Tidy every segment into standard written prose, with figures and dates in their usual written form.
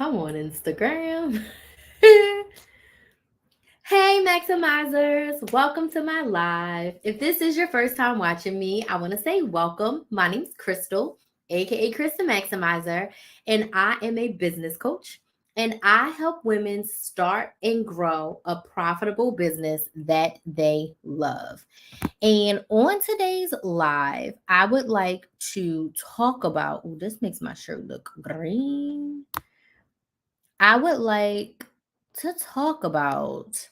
Come on, Instagram. Hey, Maximizers. Welcome to my live. If this is your first time watching me, I want to say welcome. My name's Crystal, aka Krista Maximizer, and I am a business coach. And I help women start and grow a profitable business that they love. And on today's live, I would like to talk about. Oh, this makes my shirt look green. I would like to talk about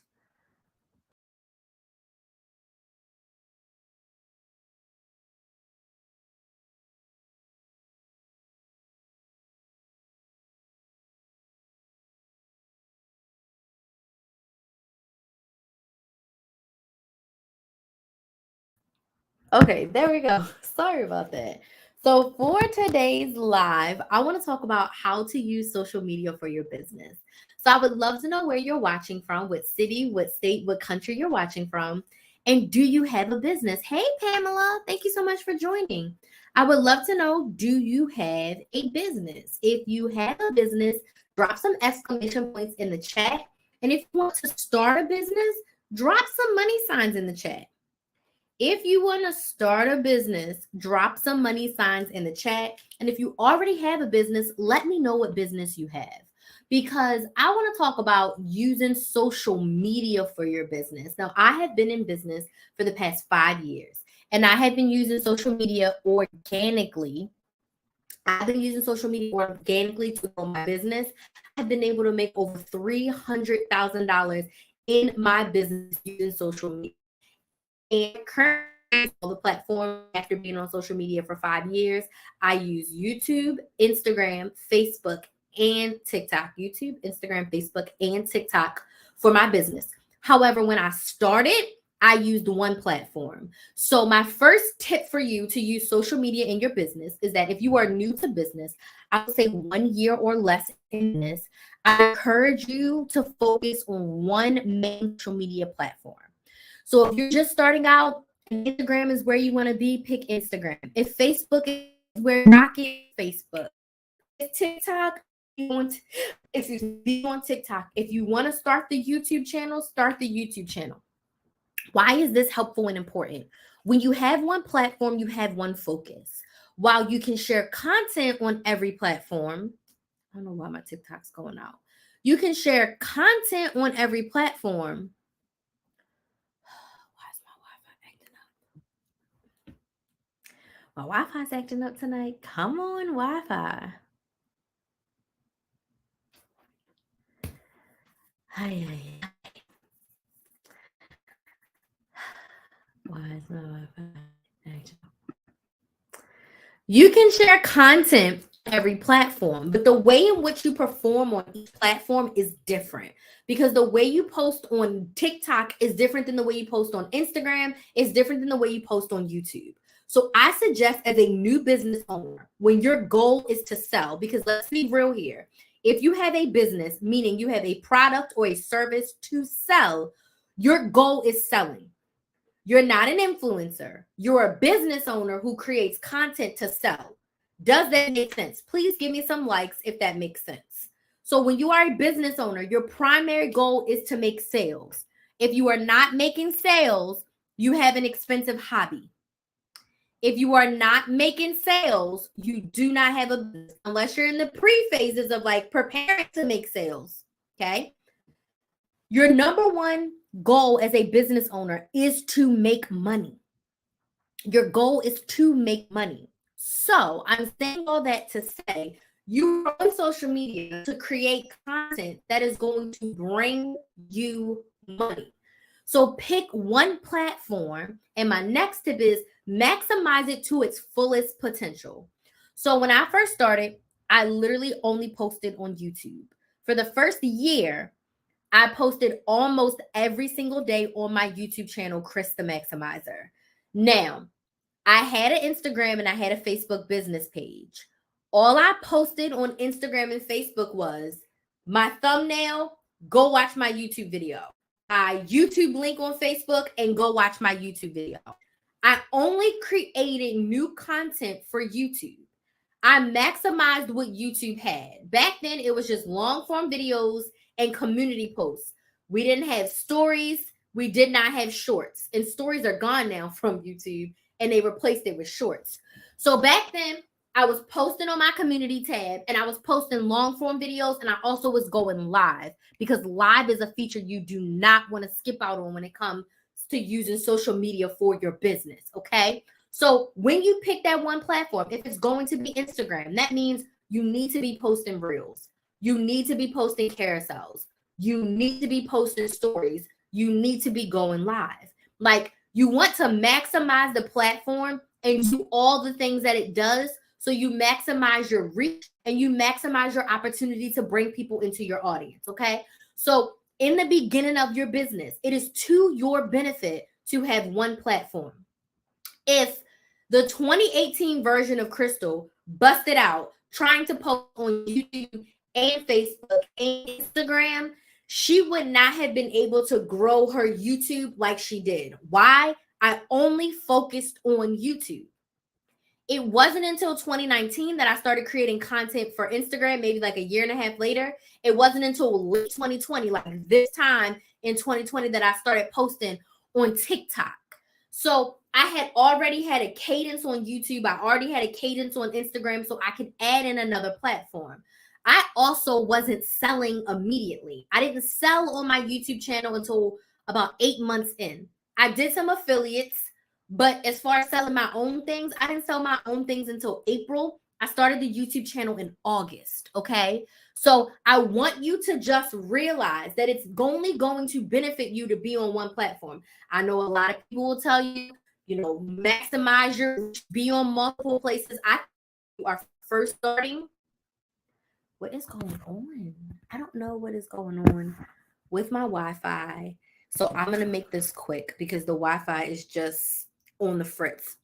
Okay, there we go. Sorry about that. So, for today's live, I want to talk about how to use social media for your business. So, I would love to know where you're watching from, what city, what state, what country you're watching from, and do you have a business? Hey, Pamela, thank you so much for joining. I would love to know, do you have a business? If you have a business, drop some exclamation points in the chat. And if you want to start a business, drop some money signs in the chat. If you want to start a business, drop some money signs in the chat. And if you already have a business, let me know what business you have. Because I want to talk about using social media for your business. Now, I have been in business for the past 5 years, and I have been using social media organically. I've been using social media organically to grow my business. I've been able to make over $300,000 in my business using social media. And currently, all the platforms after being on social media for 5 years, I use YouTube, Instagram, Facebook, and TikTok. YouTube, Instagram, Facebook, and TikTok for my business. However, when I started, I used one platform. So, my first tip for you to use social media in your business is that if you are new to business, I would say 1 year or less in this, I encourage you to focus on one main social media platform. So if you're just starting out and Instagram is where you want to be, pick Instagram. If Facebook is where you're rocking, Facebook. If TikTok, you want, excuse me, be on TikTok. If you want to start the YouTube channel, start the YouTube channel. Why is this helpful and important? When you have one platform, you have one focus. While you can share content on every platform, I don't know why my TikTok's going out. You can share content on every platform. Why is my Wi-Fi acting up? My Wi-Fi's acting up tonight. Come on, Wi-Fi. Hi, hi. Why is my Wi-Fi acting up? You can share content on every platform, but the way in which you perform on each platform is different because the way you post on TikTok is different than the way you post on Instagram, is different than the way you post on YouTube. So I suggest as a new business owner, when your goal is to sell, because let's be real here, if you have a business, meaning you have a product or a service to sell, your goal is selling. You're not an influencer. You're a business owner who creates content to sell. Does that make sense? Please give me some likes if that makes sense. So when you are a business owner, your primary goal is to make sales. If you are not making sales, you have an expensive hobby. If you are not making sales, you do not have a business unless you're in the pre-phases of like preparing to make sales. Okay. Your number one goal as a business owner is to make money. Your goal is to make money. So I'm saying all that to say you're on social media to create content that is going to bring you money. So pick one platform. And my next tip is maximize it to its fullest potential. So when I first started, I literally only posted on YouTube. For the first year, I posted almost every single day on my YouTube channel, Chris the Maximizer. Now, I had an Instagram and I had a Facebook business page. All I posted on Instagram and Facebook was my thumbnail, go watch my YouTube video, my YouTube link on Facebook, and go watch my YouTube video. I only created new content for YouTube. I maximized what YouTube had. Back then, it was just long form videos and community posts. We didn't have stories. We did not have shorts. And stories are gone now from YouTube and they replaced it with shorts. So back then, I was posting on my community tab and I was posting long form videos and I also was going live because live is a feature you do not want to skip out on when it comes to using social media for your business. Okay. So when you pick that one platform, if it's going to be Instagram, that means you need to be posting reels. You need to be posting carousels. You need to be posting stories. You need to be going live. Like you want to maximize the platform and do all the things that it does. So you maximize your reach and you maximize your opportunity to bring people into your audience. Okay. So in the beginning of your business, it is to your benefit to have one platform. If the 2018 version of Crystal busted out trying to post on YouTube and Facebook and Instagram, she would not have been able to grow her YouTube like she did. Why? I only focused on YouTube. It wasn't until 2019 that I started creating content for Instagram, maybe like a year and a half later. It wasn't until late 2020, like this time in 2020, that I started posting on TikTok. So I had already had a cadence on YouTube. I already had a cadence on Instagram, so I could add in another platform. I also wasn't selling immediately. I didn't sell on my YouTube channel until about 8 months in. I did some affiliates, but as far as selling my own things, I didn't sell my own things until April. I started the YouTube channel in August. Okay. So I want you to just realize that it's only going to benefit you to be on one platform. I know a lot of people will tell you, maximize your reach, be on multiple places. I think you are first starting. What is going on? I don't know what is going on with my Wi-Fi. So I'm going to make this quick because the Wi-Fi is just on the fritz.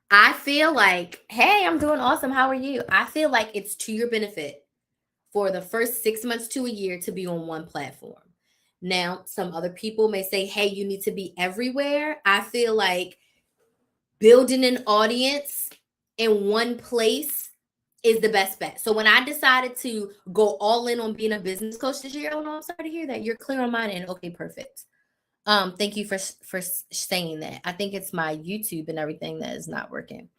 I feel like, hey, I'm doing awesome. How are you? I feel like it's to your benefit for the first 6 months to a year to be on one platform. Now, some other people may say, hey, you need to be everywhere. I feel like building an audience in one place is the best bet. So when I decided to go all in on being a business coach this year, oh no, I'm sorry to hear that. You're clear on mine and okay, perfect. Thank you for saying that. I think it's my YouTube and everything that is not working.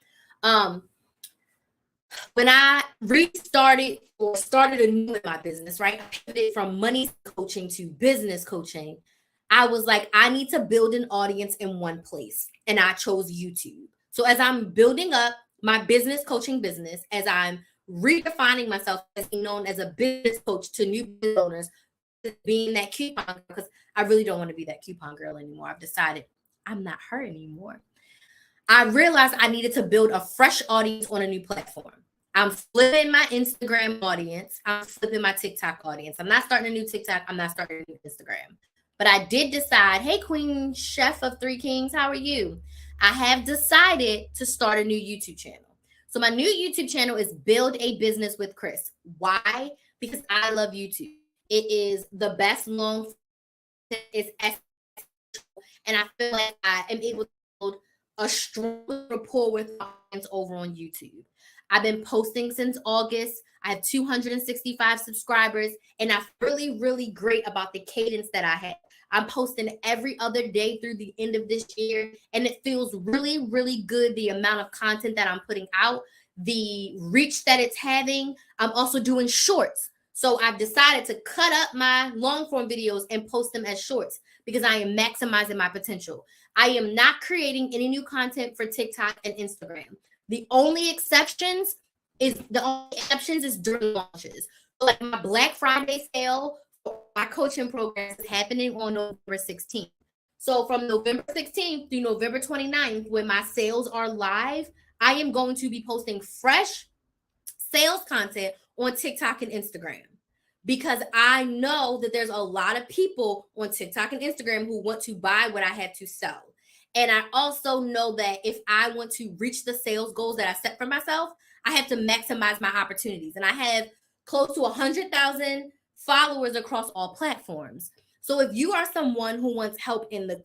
When I restarted or started anew in my business, right? I pivoted from money coaching to business coaching. I was like, I need to build an audience in one place. And I chose YouTube. So as I'm building up my business coaching business, as I'm redefining myself as being known as a business coach to new business owners, being that coupon, because I really don't want to be that coupon girl anymore. I've decided I'm not her anymore. I realized I needed to build a fresh audience on a new platform. I'm flipping my Instagram audience. I'm flipping my TikTok audience. I'm not starting a new TikTok. I'm not starting a new Instagram. But I did decide, hey, Queen Chef of Three Kings, how are you? I have decided to start a new YouTube channel. So my new YouTube channel is Build a Business with Chris. Why? Because I love YouTube. It is the best long, it's and I feel like I am able to build a strong rapport with audience over on YouTube. I've been posting since August. I have 265 subscribers, and I feel really, really great about the cadence that I have. I'm posting every other day through the end of this year, and it feels really, really good. The amount of content that I'm putting out, the reach that it's having. I'm also doing shorts. So I've decided to cut up my long form videos and post them as shorts because I am maximizing my potential. I am not creating any new content for TikTok and Instagram. The only exceptions is during launches. So like my Black Friday sale, my coaching program is happening on November 16th. So from November 16th through November 29th, when my sales are live, I am going to be posting fresh sales content on TikTok and Instagram because I know that there's a lot of people on TikTok and Instagram who want to buy what I have to sell. And I also know that if I want to reach the sales goals that I set for myself, I have to maximize my opportunities. And I have close to 100,000 followers across all platforms. So if you are someone who wants help in the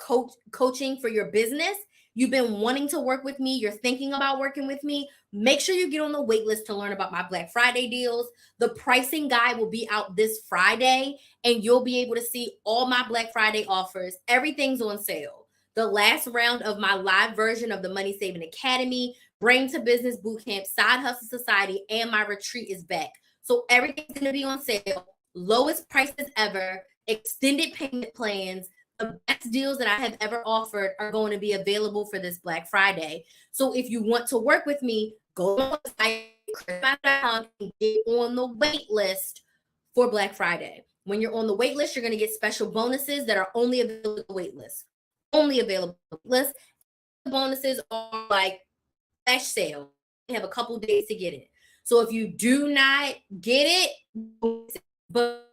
coaching for your business, you've been wanting to work with me, you're thinking about working with me, make sure you get on the wait list to learn about my Black Friday deals. The pricing guide will be out this Friday, and you'll be able to see all my Black Friday offers. Everything's on sale. The last round of my live version of the Money Saving Academy, Brain to Business Bootcamp, Side Hustle Society, and my retreat is back. So everything's going to be on sale, lowest prices ever, extended payment plans. The best deals that I have ever offered are going to be available for this Black Friday. So if you want to work with me, go on the site, and get on the wait list for Black Friday. When you're on the wait list, you're going to get special bonuses that are only available on the wait list. Only available on the list. The bonuses are like flash sale. You have a couple days to get it. So if you do not get it, but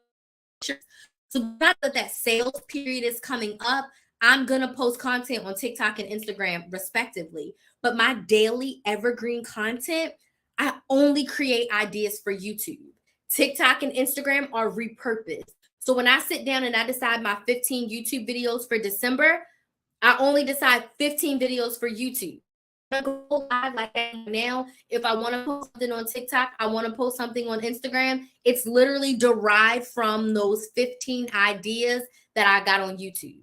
so now that sales period is coming up, I'm going to post content on TikTok and Instagram respectively. But my daily evergreen content, I only create ideas for YouTube. TikTok and Instagram are repurposed. So when I sit down and I decide my 15 YouTube videos for December, I only decide 15 videos for YouTube. I go live like that now. If I want to post something on TikTok, I want to post something on Instagram, it's literally derived from those 15 ideas that I got on YouTube.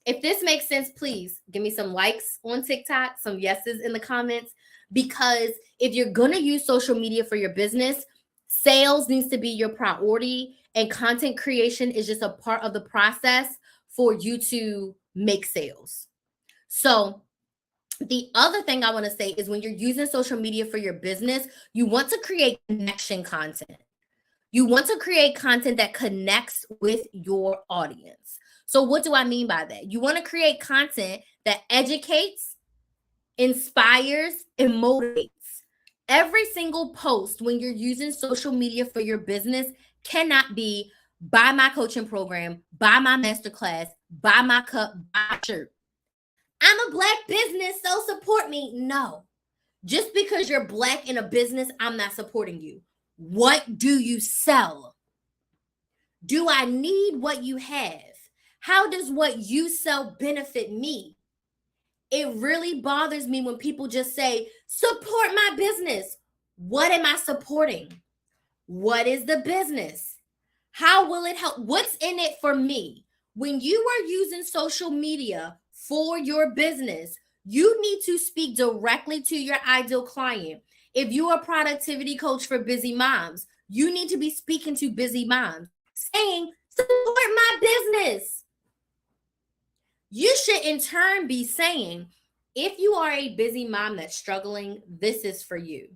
If this makes sense, please give me some likes on TikTok, some yeses in the comments, because if you're going to use social media for your business, sales needs to be your priority, and content creation is just a part of the process for you to make sales. So the other thing I want to say is when you're using social media for your business, you want to create connection content. You want to create content that connects with your audience. So what do I mean by that? You want to create content that educates, inspires, and motivates. Every single post when you're using social media for your business cannot be buy my coaching program, buy my masterclass, buy my cup, buy my shirt. I'm a Black business, so support me. No. Just because you're Black in a business, I'm not supporting you. What do you sell? Do I need what you have? How does what you sell benefit me? It really bothers me when people just say, support my business. What am I supporting? What is the business? How will it help? What's in it for me? When you are using social media for your business, you need to speak directly to your ideal client. If you're a productivity coach for busy moms, you need to be speaking to busy moms, saying, support my business. You should in turn be saying, if you are a busy mom that's struggling, this is for you.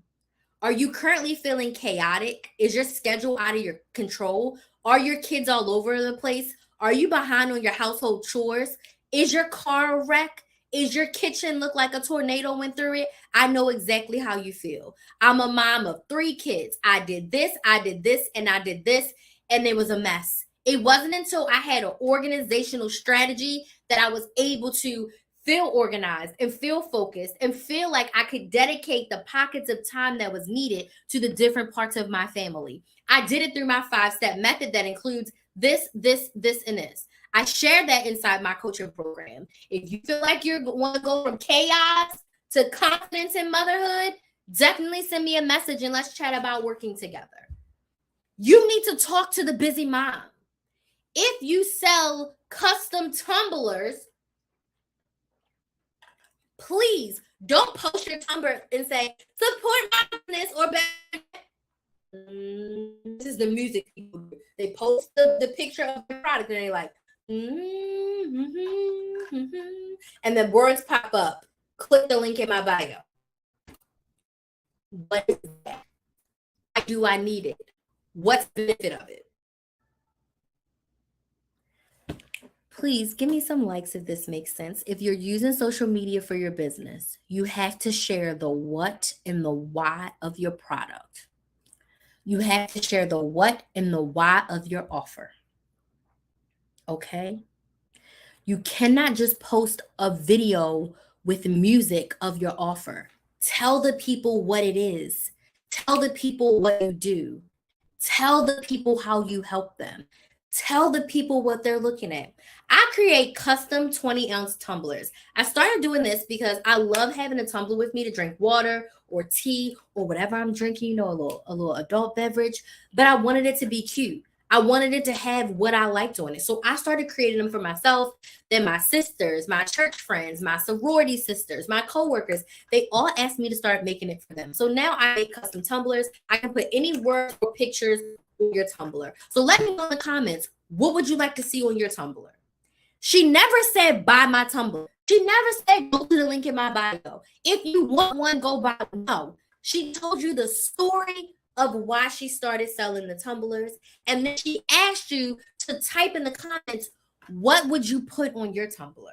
Are you currently feeling chaotic? Is your schedule out of your control? Are your kids all over the place? Are you behind on your household chores? Is your car a wreck? Is your kitchen look like a tornado went through it? I know exactly how you feel. I'm a mom of 3 kids. I did this, and I did this, and it was a mess. It wasn't until I had an organizational strategy that I was able to feel organized and feel focused and feel like I could dedicate the pockets of time that was needed to the different parts of my family. I did it through my 5-step method that includes this, and this. I share that inside my coaching program. If you feel like you want to go from chaos to confidence in motherhood, definitely send me a message and let's chat about working together. You need to talk to the busy mom. If you sell custom tumblers, please don't post your tumbler and say, support my business or better. This is the music people do. They post the picture of the product and they're like, and then words pop up. Click the link in my bio. What is that? Why do I need it? What's the benefit of it? Please give me some likes if this makes sense. If you're using social media for your business, you have to share the what and the why of your product. You have to share the what and the why of your offer. Okay? You cannot just post a video with music of your offer. Tell the people what it is. Tell the people what you do. Tell the people how you help them. Tell the people what they're looking at. I create custom 20-ounce tumblers. I started doing this because I love having a tumbler with me to drink water or tea or whatever I'm drinking, a little adult beverage, but I wanted it to be cute. I wanted it to have what I liked on it. So I started creating them for myself. Then my sisters, my church friends, my sorority sisters, my coworkers, they all asked me to start making it for them. So now I make custom tumblers. I can put any words or pictures on your tumbler. So let me know in the comments, what would you like to see on your tumbler? She never said buy my tumbler. She never said go to the link in my bio. If you want one, go buy one. No. She told you the story of why she started selling the tumblers. And then she asked you to type in the comments, what would you put on your tumbler?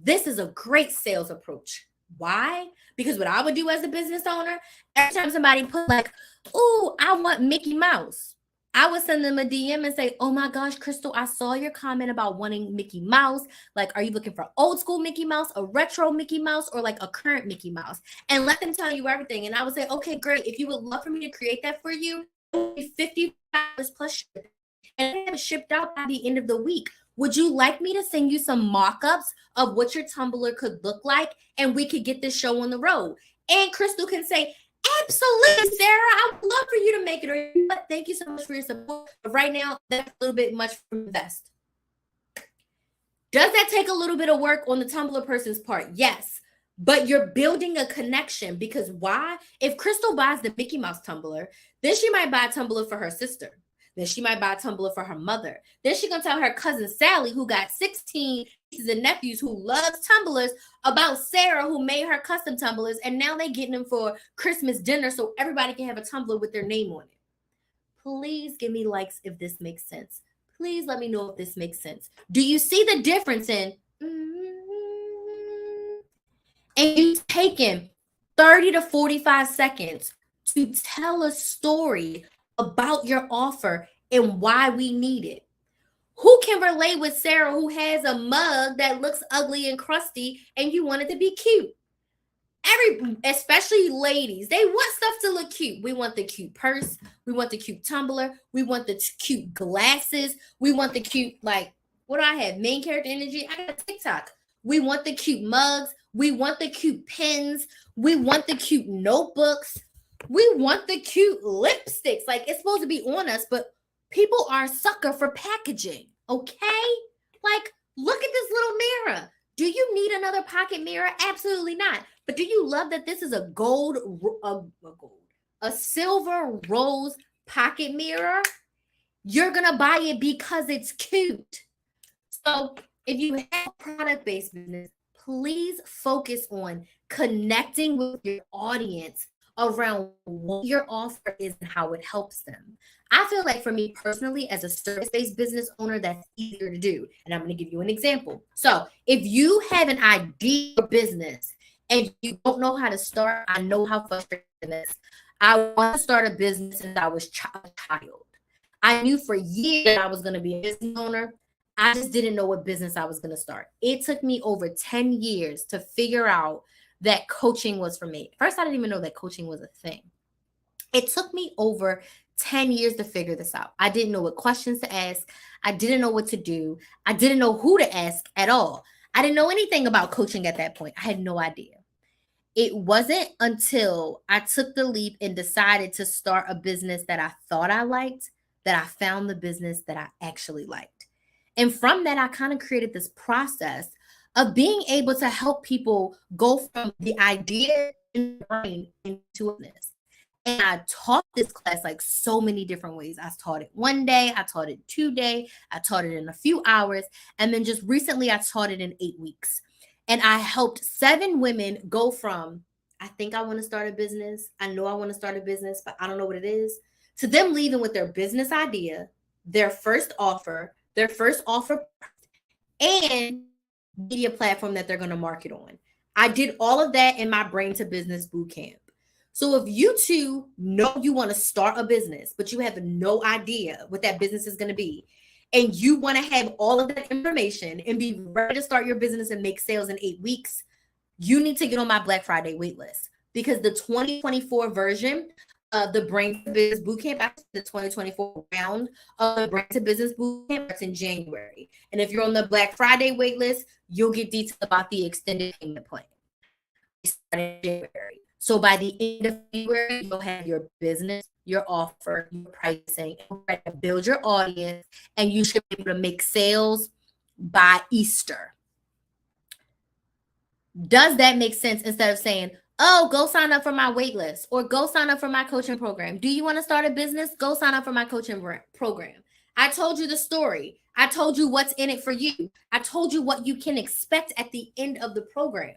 This is a great sales approach. Why? Because what I would do as a business owner, every time somebody put like, oh, I want Mickey Mouse, I would send them a DM and say, oh my gosh, Crystal, I saw your comment about wanting Mickey Mouse. Like, are you looking for old school Mickey Mouse, a retro Mickey Mouse, or like a current Mickey Mouse? And let them tell you everything. And I would say, okay, great. If you would love for me to create that for you, it would be $50 plus shipping. And have it shipped out by the end of the week. Would you like me to send you some mock-ups of what your tumbler could look like? And we could get this show on the road. And Crystal can say, absolutely, Sarah. I would love for you to make it. Or thank you so much for your support. But right now, that's a little bit much for invest. Does that take a little bit of work on the tumbler person's part? Yes. But you're building a connection because why? If Crystal buys the Mickey Mouse tumbler, then she might buy a tumbler for her sister. Then she might buy a tumbler for her mother. Then she's going to tell her cousin Sally, who got 16 nieces and nephews who loves tumblers, about Sarah, who made her custom tumblers. And now they're getting them for Christmas dinner so everybody can have a tumbler with their name on it. Please give me likes if this makes sense. Please let me know if this makes sense. Do you see the difference in and you taking 30 to 45 seconds to tell a story about your offer and why we need it? Who can relate with Sarah, who has a mug that looks ugly and crusty and you want it to be cute? Especially ladies, they want stuff to look cute. We want the cute purse. We want the cute tumbler. We want the cute glasses. We want the cute, like, what do I have? Main character energy. I got TikTok. We want the cute mugs. We want the cute pens. We want the cute notebooks. We want the cute lipsticks. Like, it's supposed to be on us, but people are a sucker for packaging, okay? Like, look at this little mirror. Do you need another pocket mirror? Absolutely not. But do you love that this is a silver rose pocket mirror? You're going to buy it because it's cute. So if you have a product-based business, please focus on connecting with your audience around what your offer is and how it helps them. I feel like for me personally, as a service-based business owner, that's easier to do. And I'm going to give you an example. So if you have an idea for business and you don't know how to start, I know how frustrating it is. I want to start a business since I was a child. I knew for years I was going to be a business owner. I just didn't know what business I was going to start. It took me over 10 years to figure out that coaching was for me. First, I didn't even know that coaching was a thing. It took me over 10 years to figure this out. I didn't know what questions to ask. I didn't know what to do. I didn't know who to ask at all. I didn't know anything about coaching at that point. I had no idea. It wasn't until I took the leap and decided to start a business that I thought I liked that I found the business that I actually liked. And from that, I kind of created this process of being able to help people go from the idea in the brain into a business. And I taught this class like so many different ways. I taught it one day, I taught it 2 days, I taught it in a few hours. And then just recently, I taught it in 8 weeks. And I helped 7 women go from, I think I want to start a business. I know I want to start a business, but I don't know what it is, to them leaving with their business idea, their first offer, and media platform that they're going to market on. I did all of that in my Brain to Business Bootcamp. So if you too know you want to start a business, but you have no idea what that business is going to be, and you want to have all of that information and be ready to start your business and make sales in 8 weeks, you need to get on my Black Friday waitlist, because the 2024 version the Brain to Business Bootcamp, actually the 2024 round of the Brain to Business Bootcamp starts in January. And if you're on the Black Friday waitlist, you'll get details about the extended payment plan. We start in January. So by the end of February, you'll have your business, your offer, your pricing, and we're ready to build your audience, and you should be able to make sales by Easter. Does that make sense? Instead of saying, oh, go sign up for my wait list or go sign up for my coaching program. Do you want to start a business? Go sign up for my coaching program. I told you the story. I told you what's in it for you. I told you what you can expect at the end of the program.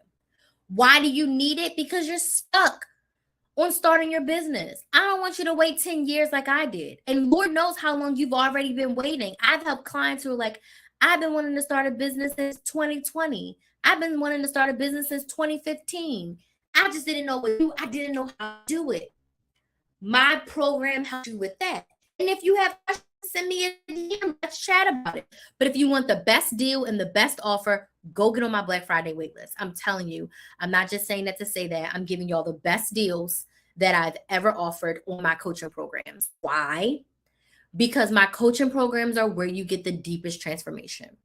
Why do you need it? Because you're stuck on starting your business. I don't want you to wait 10 years like I did. And Lord knows how long you've already been waiting. I've helped clients who are like, I've been wanting to start a business since 2020. I've been wanting to start a business since 2015. I just didn't know what to do. I didn't know how to do it. My program helps you with that. And if you have questions, send me a DM. Let's chat about it. But if you want the best deal and the best offer, go get on my Black Friday waitlist. I'm telling you, I'm not just saying that to say that. I'm giving y'all the best deals that I've ever offered on my coaching programs. Why? Because my coaching programs are where you get the deepest transformation.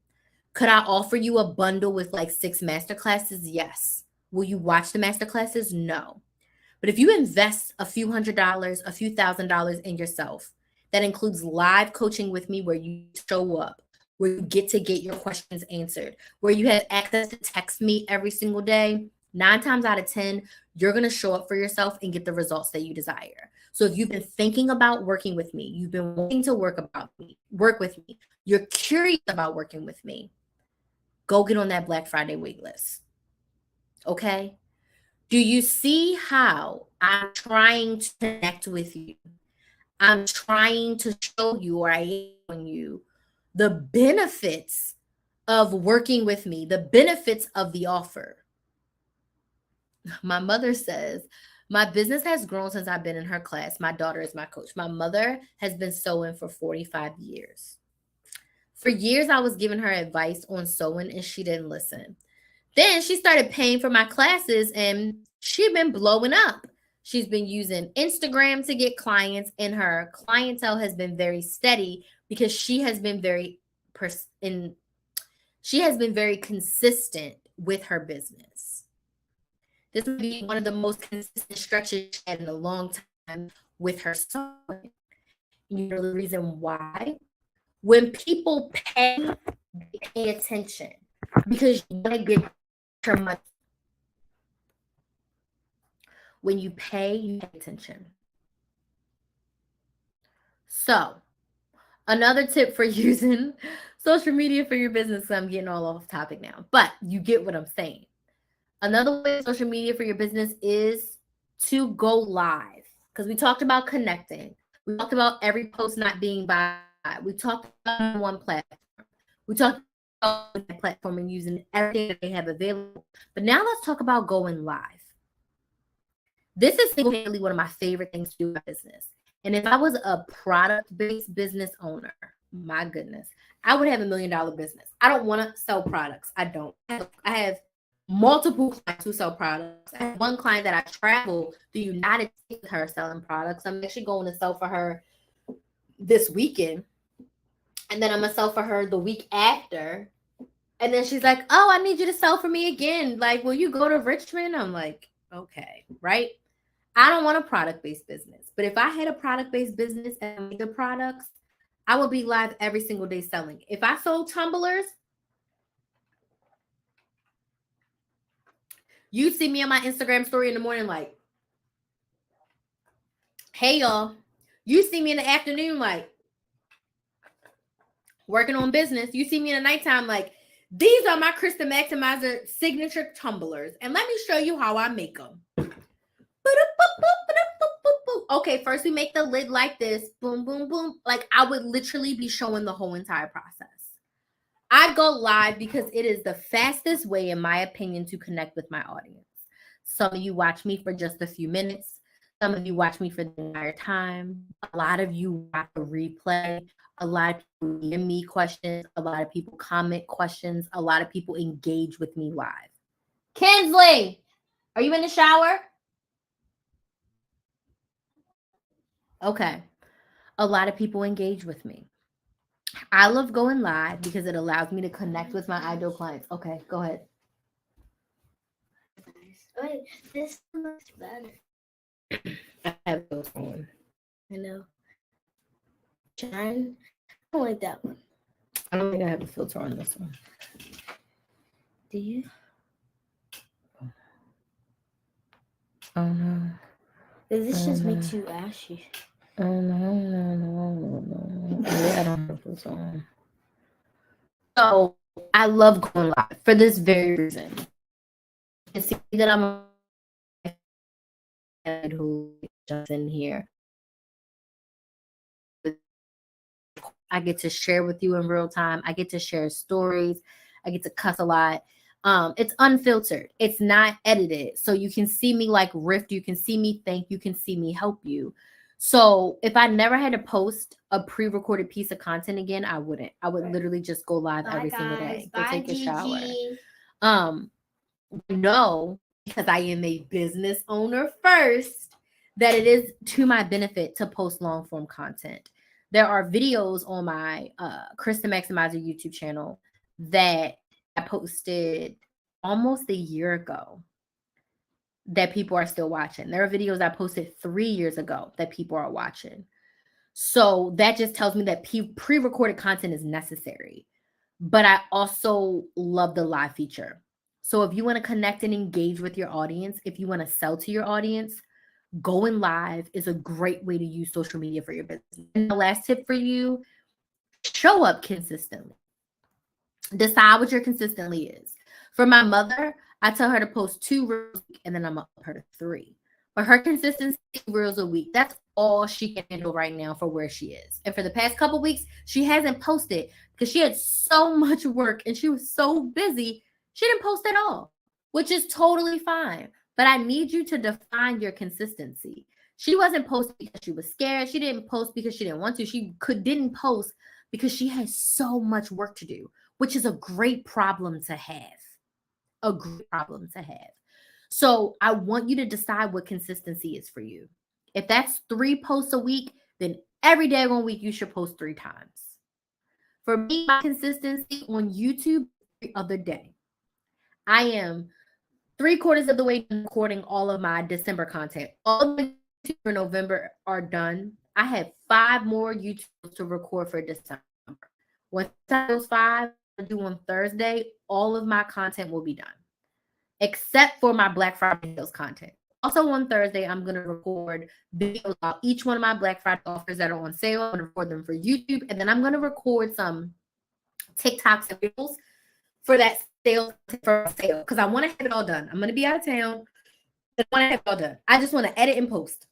Could I offer you a bundle with like 6 masterclasses? Yes. Will you watch the masterclasses? No. But if you invest a few $100s, a few $1,000s in yourself, that includes live coaching with me where you show up, where you get to get your questions answered, where you have access to text me every single day, 9 times out of 10, you're going to show up for yourself and get the results that you desire. So if you've been thinking about working with me, you've been wanting to work with me, you're curious about working with me, go get on that Black Friday waitlist. Okay? Do you see how I'm trying to connect with you? I'm trying to show you, or I am showing you, the benefits of working with me, the benefits of the offer. My mother says, my business has grown since I've been in her class. My daughter is my coach. My mother has been sewing for 45 years. For years, I was giving her advice on sewing and she didn't listen. Then she started paying for my classes and she's been blowing up. She's been using Instagram to get clients, and her clientele has been very steady because she has been very consistent with her business. This would be one of the most consistent stretches she had in a long time with her sewing. You know the reason why? When people pay, they pay attention because you want to get your money. When you pay attention. So, another tip for using social media for your business, I'm getting all off topic now, but you get what I'm saying. Another way social media for your business is to go live, because we talked about connecting. We talked about every post not being by. We talked about one platform. We talked about that platform and using everything that they have available. But now let's talk about going live. This is single-handedly one of my favorite things to do in my business. And if I was a product-based business owner, my goodness, I would have $1 million business. I don't want to sell products. I don't. I have multiple clients who sell products. I have one client that I travel the United States with her selling products. I'm actually going to sell for her this weekend. And then I'm going to sell for her the week after. And then she's like, oh, I need you to sell for me again. Like, will you go to Richmond? I'm like, okay, right? I don't want a product-based business. But if I had a product-based business and made the products, I would be live every single day selling. If I sold tumblers, you see me on my Instagram story in the morning like, hey, y'all. You see me in the afternoon like, working on business. You see me in the nighttime like, these are my Krista Maximizer signature tumblers. And let me show you how I make them. Okay, first we make the lid like this. Boom, boom, boom. Like I would literally be showing the whole entire process. I go live because it is the fastest way, in my opinion, to connect with my audience. Some of you watch me for just a few minutes. Some of you watch me for the entire time. A lot of you watch a replay. A lot of people give me questions. A lot of people comment questions. A lot of people engage with me live. Kinsley, are you in the shower? Okay. A lot of people engage with me. I love going live because it allows me to connect with my ideal clients. Okay, go ahead. Wait, this one looks better. I have those on. I know. Shine. I don't like that one. I don't think I have a filter on this one. Do you? Oh no. This Oh just no. makes you ashy. Oh no. Yeah, I don't have a filter on. So I love going live for this very reason. You can see that I'm who jumps in here. I get to share with you in real time. I get to share stories. I get to cuss a lot. It's unfiltered. It's not edited. So you can see me like riff. You can see me think. You can see me help you. So if I never had to post a pre-recorded piece of content again, I wouldn't. I would literally just go live every single day. Go take a shower. Um, know, because I am a business owner first, that it is to my benefit to post long form content. There are videos on my Krista Maximizer YouTube channel that I posted almost a year ago that people are still watching. There are videos I posted 3 years ago that people are watching. So that just tells me that pre recorded content is necessary. But I also love the live feature. So if you want to connect and engage with your audience, if you want to sell to your audience, going live is a great way to use social media for your business. And the last tip for you, show up consistently. Decide what your consistently is. For my mother, I tell her to post 2 reels a week and then I'm up her to 3. But her consistency, 2 reels a week, that's all she can handle right now for where she is. And for the past couple weeks, she hasn't posted because she had so much work and she was so busy. She didn't post at all, which is totally fine. But I need you to define your consistency. She wasn't posting because she was scared. She didn't post because she didn't want to. She didn't post because she has so much work to do, which is a great problem to have. A great problem to have. So I want you to decide what consistency is for you. If that's 3 posts a week, then every day on week you should post 3 times. For me, my consistency on YouTube every other day. I am 3/4 of the way done recording all of my December content. All of my YouTube for November are done. I have 5 more YouTubes to record for December. Once those 5 do on Thursday, all of my content will be done, except for my Black Friday sales content. Also on Thursday, I'm going to record videos about each one of my Black Friday offers that are on sale. I'm going to record them for YouTube, and then I'm going to record some TikToks and reels for that sale for sale because I want to have it all done. I'm going to be out of town. I want to have it all done. I just want to edit and post,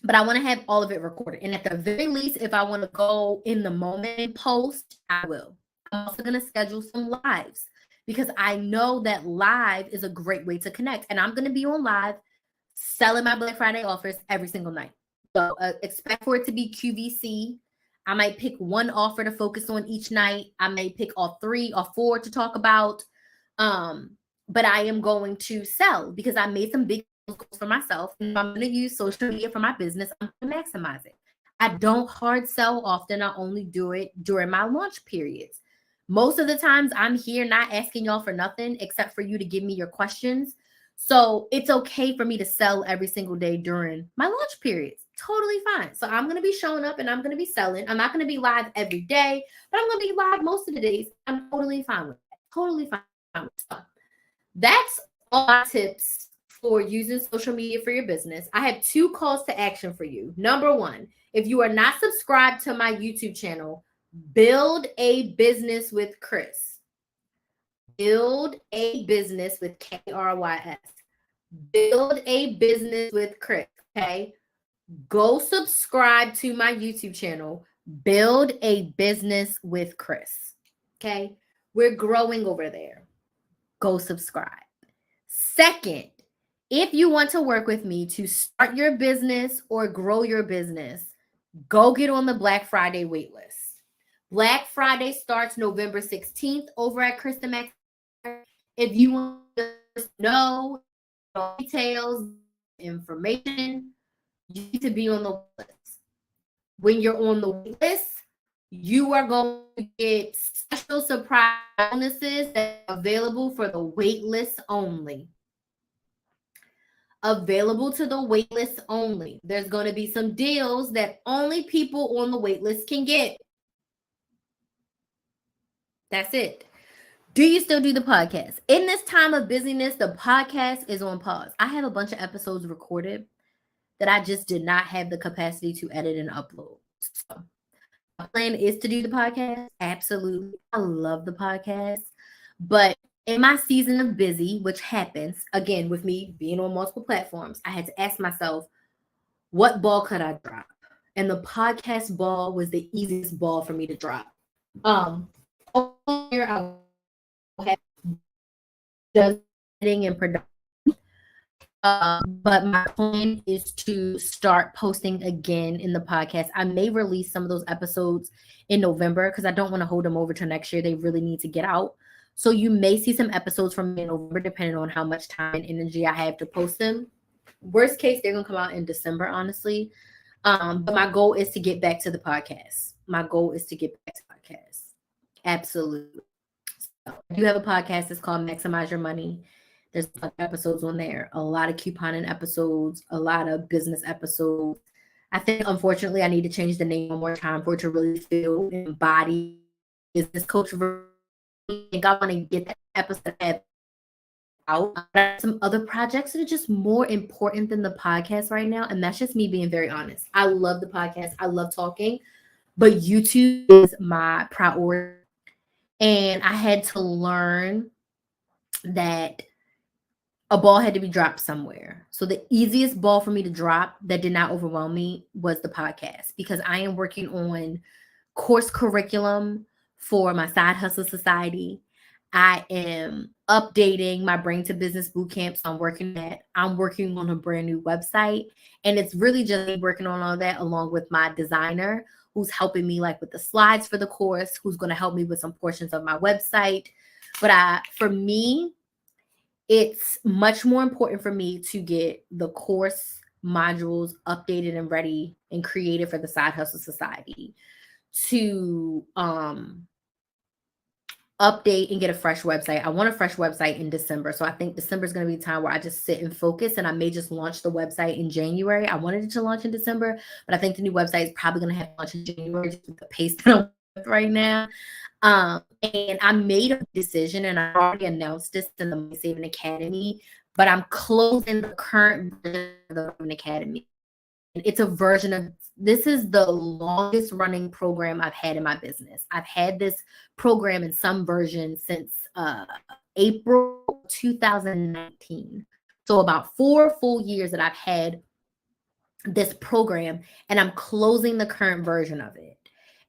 but I want to have all of it recorded. And at the very least, if I want to go in the moment and post, I will. I'm also going to schedule some lives because I know that live is a great way to connect. And I'm going to be on live selling my Black Friday offers every single night. So expect for it to be QVC. I might pick one offer to focus on each night. I may pick all 3 or 4 to talk about. Um, but I am going to sell because I made some big goals for myself. And if I'm going to use social media for my business, I'm going to maximize it. I don't hard sell often. I only do it during my launch periods. Most of the times I'm here not asking y'all for nothing except for you to give me your questions. So it's okay for me to sell every single day during my launch periods. Totally fine. So I'm going to be showing up and I'm going to be selling. I'm not going to be live every day, but I'm going to be live most of the days. I'm totally fine with that. Totally fine with that. So that's all my tips for using social media for your business. I have 2 calls to action for you. Number 1, if you are not subscribed to my YouTube channel, build a business with Chris. Build a business with KRYS. Build a business with Chris. Okay. Go subscribe to my YouTube channel. Build a business with Chris. Okay. We're growing over there. Go subscribe. Second, if you want to work with me to start your business or grow your business, go get on the Black Friday waitlist. Black Friday starts November 16th over at Krista Max. If you want to know details, information, you need to be on the list. when you're on the wait list, you are going to get special surprise bonuses that are available for the wait list only. Available to the wait list only. There's going to be some deals that only people on the wait list can get. That's it. Do you still do the podcast? In this time of busyness, the podcast is on pause. I have a bunch of episodes recorded that I just did not have the capacity to edit and upload. So my plan is to do the podcast. Absolutely. I love the podcast. But in my season of busy, which happens again with me being on multiple platforms, I had to ask myself, what ball could I drop? And the podcast ball was the easiest ball for me to drop. All year I have done editing and production. But my plan is to start posting again in the podcast. I may release some of those episodes in November because I don't want to hold them over to next year. They really need to get out. So you may see some episodes from me in November, depending on how much time and energy I have to post them. Worst case, they're gonna come out in December, honestly. But my goal is to get back to the podcast. My goal is to get back to podcasts. Absolutely. So I do have a podcast. It's called Maximize Your Money. There's episodes on there, a lot of couponing episodes, a lot of business episodes. I think, unfortunately, I need to change the name one more time for it to really feel and embody business coach. I think I want to get that episode out. Some other projects that are just more important than the podcast right now. And that's just me being very honest. I love the podcast. I love talking, but YouTube is my priority. And I had to learn that a ball had to be dropped somewhere. So the easiest ball for me to drop that did not overwhelm me was the podcast, because I am working on course curriculum for my side hustle society. I am updating my brain to business boot camp. So I'm working on a brand new website. And it's really just me working on all that along with my designer who's helping me like with the slides for the course, who's going to help me with some portions of my website. But for me, it's much more important for me to get the course modules updated and ready and created for the Side Hustle Society, to update and get a fresh website. I want a fresh website in December. So I think December is going to be a time where I just sit and focus, and I may just launch the website in January. I wanted it to launch in December, but I think the new website is probably going to have to launch in January just with the pace that I'm with right now. And I made a decision, and I already announced this in the Money Saving Academy, but I'm closing the current version of the Money Academy. It's a version of, this is the longest running program I've had in my business. I've had this program in some version since April 2019. So about 4 full years that I've had this program, and I'm closing the current version of it.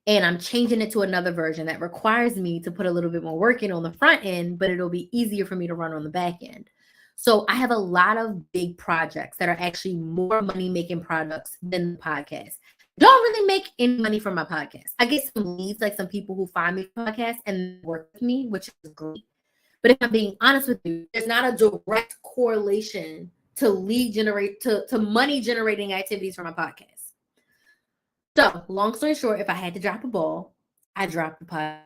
And I'm changing it to another version that requires me to put a little bit more work in on the front end, but it'll be easier for me to run on the back end. So I have a lot of big projects that are actually more money making products than the podcast. Don't really make any money from my podcast. I get some leads, like some people who find me podcasts and work with me, which is great. But if I'm being honest with you, there's not a direct correlation to money generating activities from my podcast. So long story short, if I had to drop a ball, I dropped the podcast.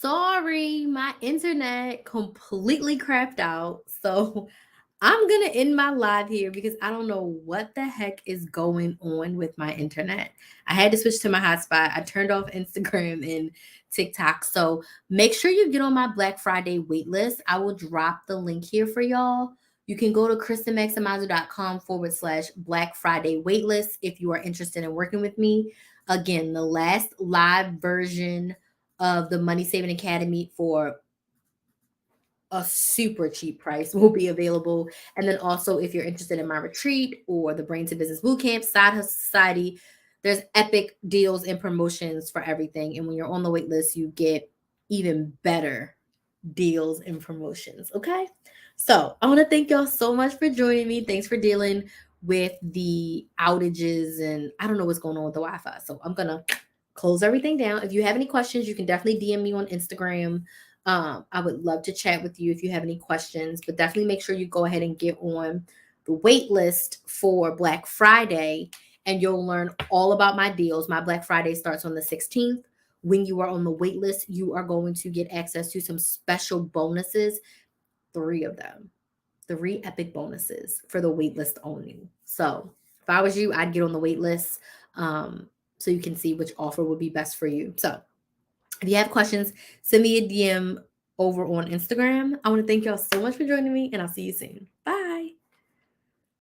Sorry, my internet completely crapped out. So I'm going to end my live here because I don't know what the heck is going on with my internet. I had to switch to my hotspot. I turned off Instagram and TikTok. So make sure you get on my Black Friday waitlist. I will drop the link here for y'all. You can go to kristenmaximizer.com/, Black Friday waitlist if you are interested in working with me. Again, the last live version of the Money Saving Academy for a super cheap price will be available. And then also, if you're interested in my retreat or the Brain to Business Bootcamp, Side Hustle Society, there's epic deals and promotions for everything. And when you're on the wait list, you get even better deals and promotions. Okay. So I want to thank y'all so much for joining me. Thanks for dealing with the outages and I don't know what's going on with the Wi-Fi. So I'm gonna close everything down. If you have any questions, you can definitely DM me on Instagram. I would love to chat with you if you have any questions, but definitely make sure you go ahead and get on the wait list for Black Friday and you'll learn all about my deals. My Black Friday starts on the 16th. When you are on the wait list, you are going to get access to some special bonuses, 3 of them, 3 epic bonuses for the wait list only. So if I was you, I'd get on the wait list so you can see which offer would be best for you. So if you have questions, send me a DM over on Instagram. I want to thank y'all so much for joining me, and I'll see you soon. Bye.